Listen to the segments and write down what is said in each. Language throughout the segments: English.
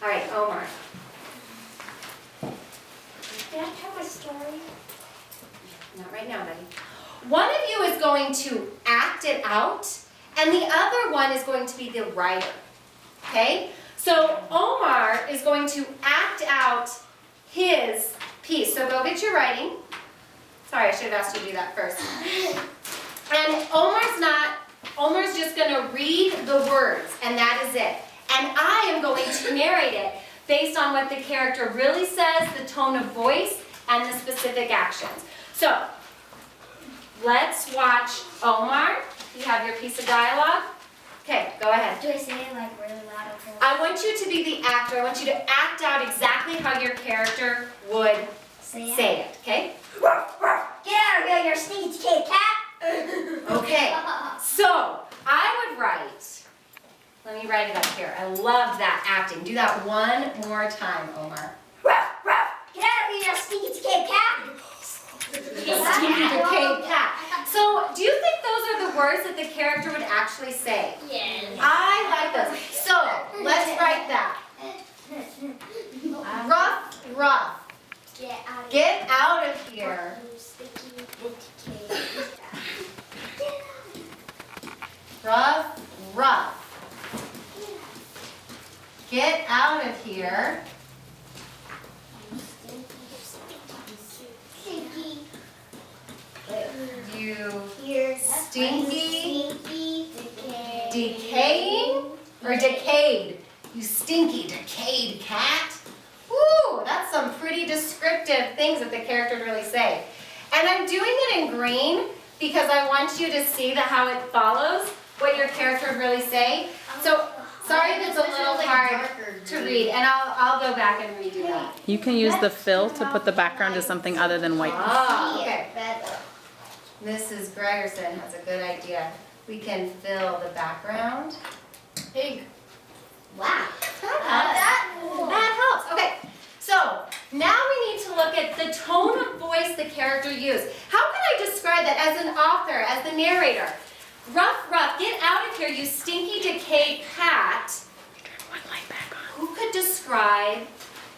All right, Omar. Can I tell my story? Not right now, buddy. One of you is going to act it out, and the other one is going to be the writer. Okay? So Omar is going to act out his piece. So go get your writing. Sorry, I should have asked you to do that first. And Omar's just going to read the words, and that is it. And I am going to narrate it based on what the character really says, the tone of voice, and the specific actions. So, let's watch Omar. You have your piece of dialogue. Okay, go ahead. Do I say it like really loud? I want you to be the actor. I want you to act out exactly how your character would say it, okay? Get out of here, you're a sneaky kid cat! Okay, so I would write, let me write it up here. I love that acting. Do that one more time, Omar. Get out of here, you sneaky kid cat! Stinky decayed cat. So, do you think those are the words that the character would actually say? Yes. I like those. So, let's write that. Rough, rough. Get out Get out of of here. you sneaky kid cat. Rough, rough. Get out of here. Stinky. You stinky, decay. decaying, or decayed? You stinky, decayed cat. Woo, that's some pretty descriptive things that the character would really say. And I'm doing it in green because I want you to see how it follows what your character would really say. So, sorry if it's a little hard to read, and I'll go back and redo that. You can use the fill to put the background to something other than white. Ah, okay. Mrs. Gregerson has a good idea. We can fill the background. Pink. Wow. That helps. Okay. So now we need to look at the tone of voice the character used. How can I describe that as an author, as the narrator? Rough, rough, get out of here, you stinky, decayed cat. Turn one light back on. Who could describe,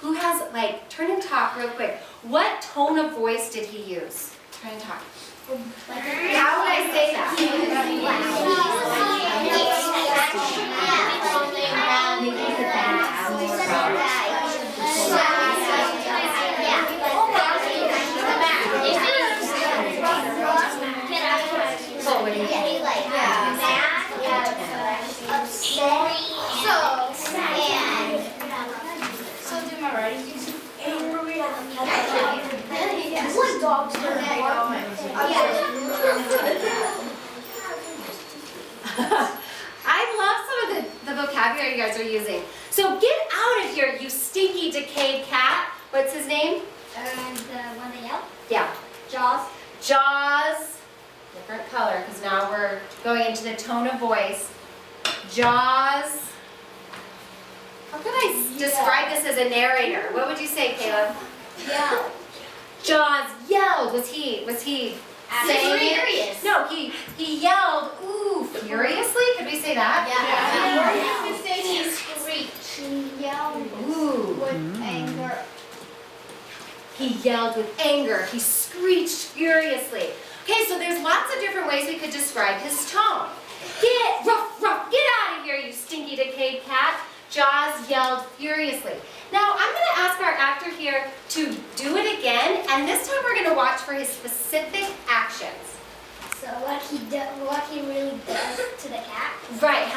who has, turn and talk real quick. What tone of voice did he use? Turn and talk. How would I say that? Oh, what do you think? So do my writing. What dogs do I love some of the vocabulary you guys are using. So get out of here, you stinky, decayed cat. What's his name? And the one that yelled? Yeah. Jaws. Jaws. Different color, because now we're going into the tone of voice. Jaws. How could I describe this as a narrator? What would you say, Caleb? Yeah. Jaws yelled. Was he saying Furious. No, he yelled, ooh, furiously? Could we say that? Yeah. You could say he screeched. He yelled Ooh. with anger. He yelled with anger. He screeched furiously. Okay, so there's lots of different ways we could describe his tone. Get out of here, you stinky, decayed cat. Jaws yelled furiously. Now, I'm going to ask our actor here to do it again, and this time we're going to watch for his specific actions. So what he really does to the cat? Right,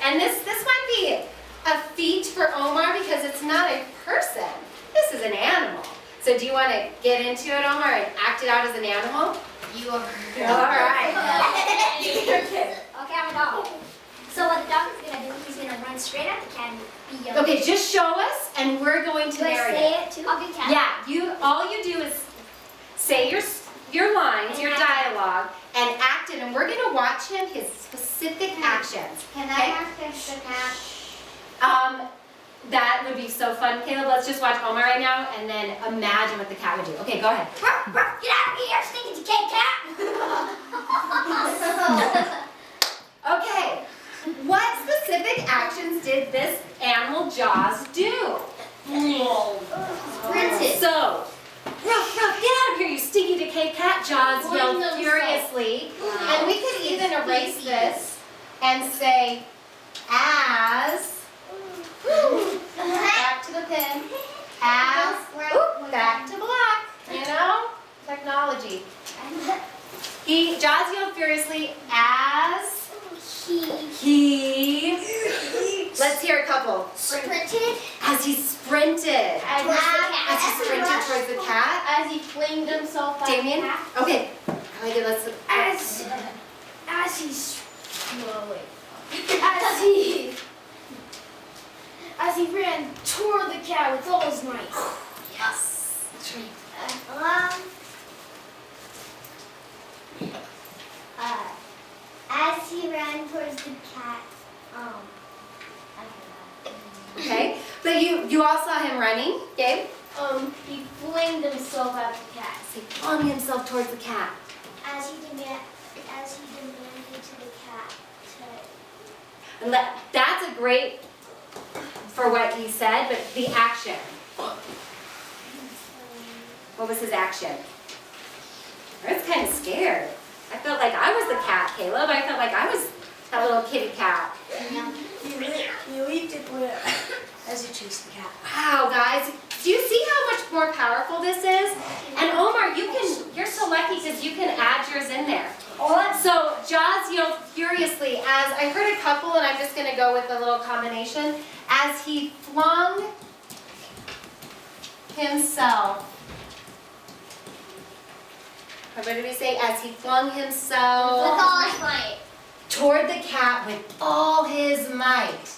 and this might be a feat for Omar because it's not a person. This is an animal. So do you want to get into it, Omar, and act it out as an animal? You are. All right. Okay, I'm a dog. So what the dog is going to do, he's going to run straight at the cat and be yelling. Okay, just show us, and we're going to Do I narrate say it too? I'll be cat. Yeah, all you do is say your lines, your dialogue, and act it, and we're going to watch him, his specific actions. Can Okay? I act as the cat? That would be so fun. Caleb, let's just watch Omar right now, and then imagine what the cat would do. Okay, go ahead. Get out of here, stinky decayed cat! Okay, what specific specific actions did this animal Jaws do? Sprinted. So, ruff, ruff, get out of here, you stinky decayed cat, Jaws yelled furiously. And we could even erase this and say, as, back to the pin, as, back to black, you know? Technology. Jaws yelled furiously as he, let's hear a couple. Sprinted. As he sprinted. As he sprinted towards the cat. As he flinged himself at Damien? the cat. Okay. I like it. Let's. As he's as he ran toward the cat with all his might. Yes. That's right. As he ran towards the cat, Okay. But you all saw him running, Gabe? he flinged himself at the cat. He flung himself towards the cat. As he demanded to the cat to. And that's a great for what he said, but the action. What was his action? I was kind of scared. I felt like I was the cat, Caleb. I felt like I was that little kitty cat. You leaped it as you chased the cat. Wow, guys. Do you see how much more powerful this is? And Omar, you're so lucky because you can add yours in there. So Jaws yelled furiously as, I heard a couple and I'm just going to go with a little combination, as he flung himself. What did we say? As he flung himself With all his might. toward the cat with all his might.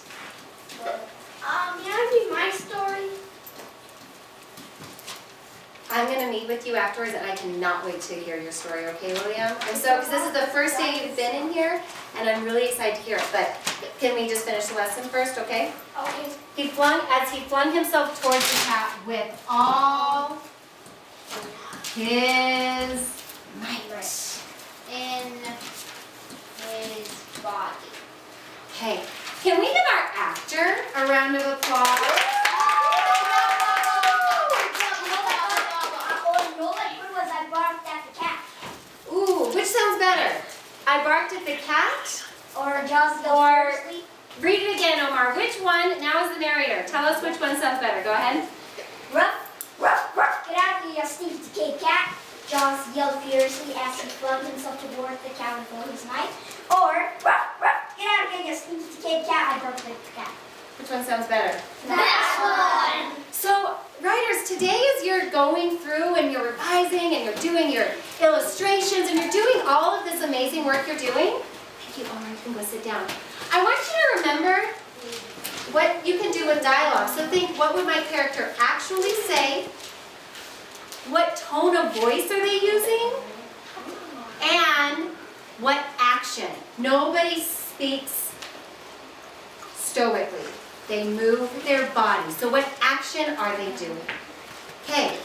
Can I read my story? I'm going to meet with you afterwards and I cannot wait to hear your story, okay, William? And so, because this is the first day you've been in here and I'm really excited to hear it, but can we just finish the lesson first, okay? Okay. As he flung himself towards the cat with all his might. In his body. Okay, can we give our actor a round of applause? I barked at the cat. Ooh, which sounds better? I barked at the cat? Or Jaws Or- Read it again, Omar. Which one? Now is the narrator. Tell us which one sounds better. Go ahead. Ruff, ruff, ruff. Get out of here, you stinky decayed cat. Jaws yelled furiously as he flung himself toward the cat with all his might. Or, ruff, ruff. Get out of here, you stinky decayed cat. I barked at the cat. Which one sounds better? That one. So, writers, today as you're going through and you're revising and you're doing your illustrations and you're doing all of this amazing work you're doing, thank you, Omar, you can go sit down. I want you to remember what you can do with dialogue. So think, what would my character actually say? What tone of voice are they using? And what action? Nobody speaks stoically. They move their body. So what action are they doing? Okay,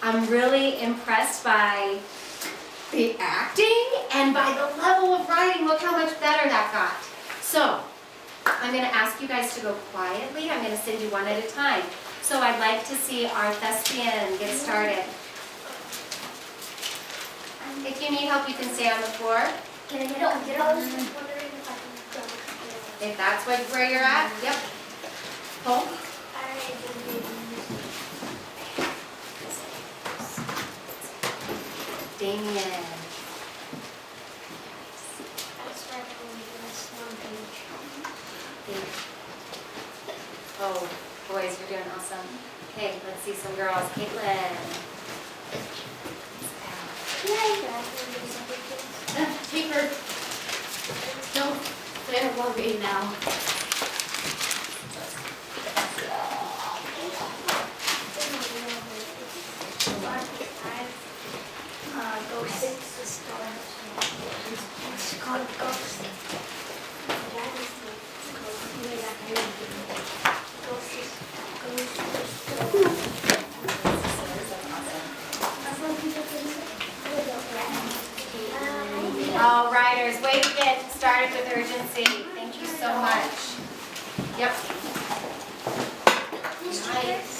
I'm really impressed by the acting and by the level of writing. Look how much better that got. So, I'm going to ask you guys to go quietly. I'm going to send you one at a time. So I'd like to see our thespian get started. If you need help, you can stay on the floor. Can I get up? Get up. If that's where you're at, yep. Pull. Damien. Oh, boys, you're doing awesome. Okay, let's see some girls. Caitlin. Take her. Don't let her worry now. All riders, way to get started with urgency. Thank you so much. Yep. Miss Cheater? Nice.